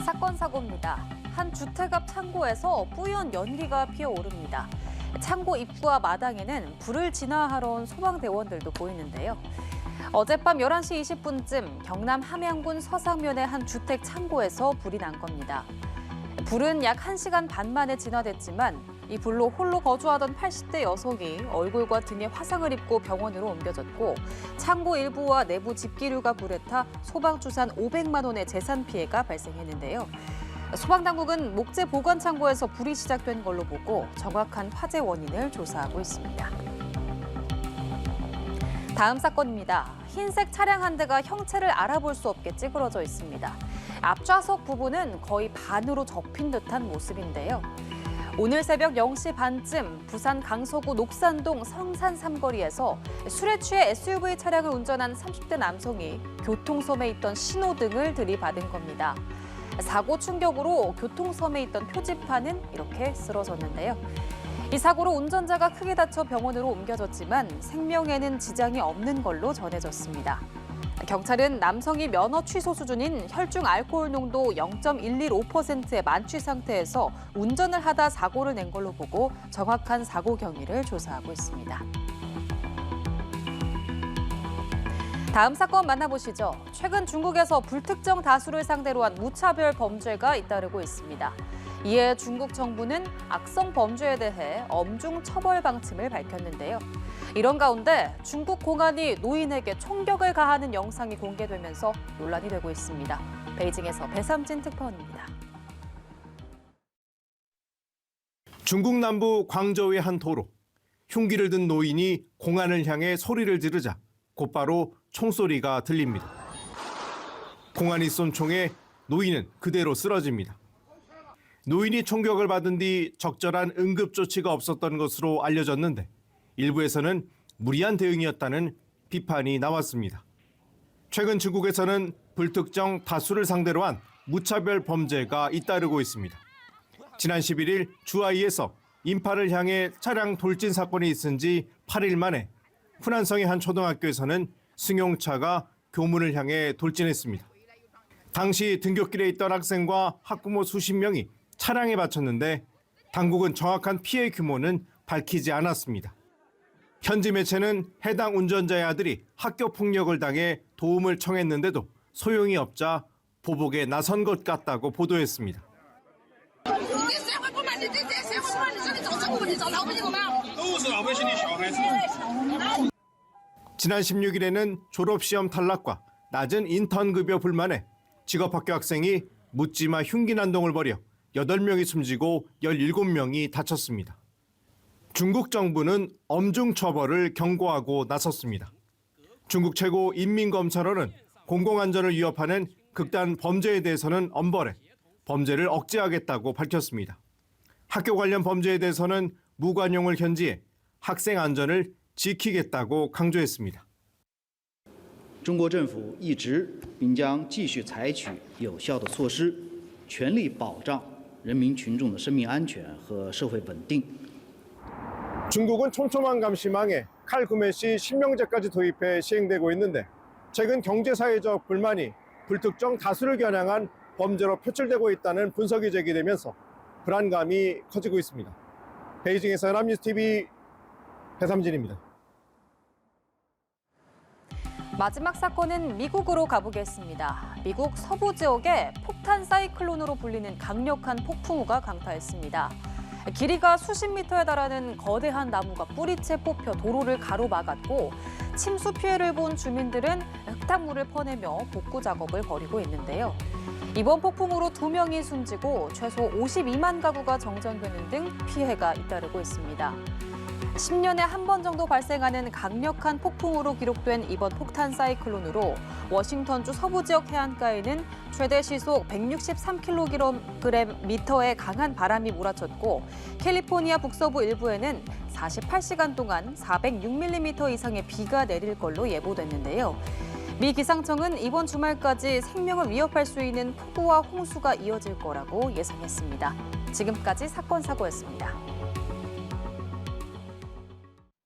사건 사고입니다. 한 주택 앞 창고에서 뿌연 연기가 피어오릅니다. 창고 입구와 마당에는 불을 진화하러 온 소방대원들도 보이는데요. 어젯밤 11시 20분쯤 경남 함양군 서상면의 한 주택 창고에서 불이 난 겁니다. 불은 약 1시간 반 만에 진화됐지만 이 불로 홀로 거주하던 80대 여성이 얼굴과 등에 화상을 입고 병원으로 옮겨졌고 창고 일부와 내부 집기류가 불에 타 소방추산 500만 원의 재산 피해가 발생했는데요. 소방당국은 목재 보관 창고에서 불이 시작된 걸로 보고 정확한 화재 원인을 조사하고 있습니다. 다음 사건입니다. 흰색 차량 한 대가 형체를 알아볼 수 없게 찌그러져 있습니다. 앞좌석 부분은 거의 반으로 접힌 듯한 모습인데요. 오늘 새벽 0시 반쯤 부산 강서구 녹산동 성산 삼거리에서 술에 취해 SUV 차량을 운전한 30대 남성이 교통섬에 있던 신호등을 들이받은 겁니다. 사고 충격으로 교통섬에 있던 표지판은 이렇게 쓰러졌는데요. 이 사고로 운전자가 크게 다쳐 병원으로 옮겨졌지만 생명에는 지장이 없는 걸로 전해졌습니다. 경찰은 남성이 면허 취소 수준인 혈중 알코올 농도 0.115%의 만취 상태에서 운전을 하다 사고를 낸 걸로 보고 정확한 사고 경위를 조사하고 있습니다. 다음 사건 만나보시죠. 최근 중국에서 불특정 다수를 상대로 한 무차별 범죄가 잇따르고 있습니다. 이에 중국 정부는 악성 범죄에 대해 엄중 처벌 방침을 밝혔는데요. 이런 가운데 중국 공안이 노인에게 총격을 가하는 영상이 공개되면서 논란이 되고 있습니다. 베이징에서 배삼진 특파원입니다. 중국 남부 광저우의 한 도로. 흉기를 든 노인이 공안을 향해 소리를 지르자 곧바로 총소리가 들립니다. 공안이 쏜 총에 노인은 그대로 쓰러집니다. 노인이 총격을 받은 뒤 적절한 응급조치가 없었던 것으로 알려졌는데 일부에서는 무리한 대응이었다는 비판이 나왔습니다. 최근 중국에서는 불특정 다수를 상대로 한 무차별 범죄가 잇따르고 있습니다. 지난 11일 주하이에서 인파를 향해 차량 돌진 사건이 있은 지 8일 만에 후난성의 한 초등학교에서는 승용차가 교문을 향해 돌진했습니다. 당시 등굣길에 있던 학생과 학부모 수십 명이 차량에 받쳤는데 당국은 정확한 피해 규모는 밝히지 않았습니다. 현지 매체는 해당 운전자의 아들이 학교 폭력을 당해 도움을 청했는데도 소용이 없자 보복에 나선 것 같다고 보도했습니다. 지난 16일에는 졸업시험 탈락과 낮은 인턴 급여 불만에 직업학교 학생이 묻지마 흉기 난동을 벌여 8명이 숨지고 17명이 다쳤습니다. 중국 정부는 엄중 처벌을 경고하고 나섰습니다. 중국 최고 인민검찰원은 공공안전을 위협하는 극단 범죄에 대해서는 엄벌해 범죄를 억제하겠다고 밝혔습니다. 학교 관련 범죄에 대해서는 무관용을 견지해 학생 안전을 지키겠다고 강조했습니다. 中国政府一直并将继续采取有效的措施，全力保障人民群众的生命安全和社会稳定。 중국은 촘촘한 감시망에 칼 구매 시 실명제까지 도입해 시행되고 있는데 최근 경제사회적 불만이 불특정 다수를 겨냥한 범죄로 표출되고 있다는 분석이 제기되면서 불안감이 커지고 있습니다. 베이징에서 연합뉴스TV 배삼진입니다. 마지막 사건은 미국으로 가보겠습니다. 미국 서부 지역에 폭탄 사이클론으로 불리는 강력한 폭풍우가 강타했습니다. 길이가 수십 미터에 달하는 거대한 나무가 뿌리채 뽑혀 도로를 가로막았고 침수 피해를 본 주민들은 흙탕물을 퍼내며 복구 작업을 벌이고 있는데요. 이번 폭풍으로 2명이 숨지고 최소 52만 가구가 정전되는 등 피해가 잇따르고 있습니다. 10년에 한 번 정도 발생하는 강력한 폭풍으로 기록된 이번 폭탄 사이클론으로 워싱턴주 서부 지역 해안가에는 최대 시속 163km/m의 강한 바람이 몰아쳤고 캘리포니아 북서부 일부에는 48시간 동안 406mm 이상의 비가 내릴 걸로 예보됐는데요. 미 기상청은 이번 주말까지 생명을 위협할 수 있는 폭우와 홍수가 이어질 거라고 예상했습니다. 지금까지 사건 사고였습니다.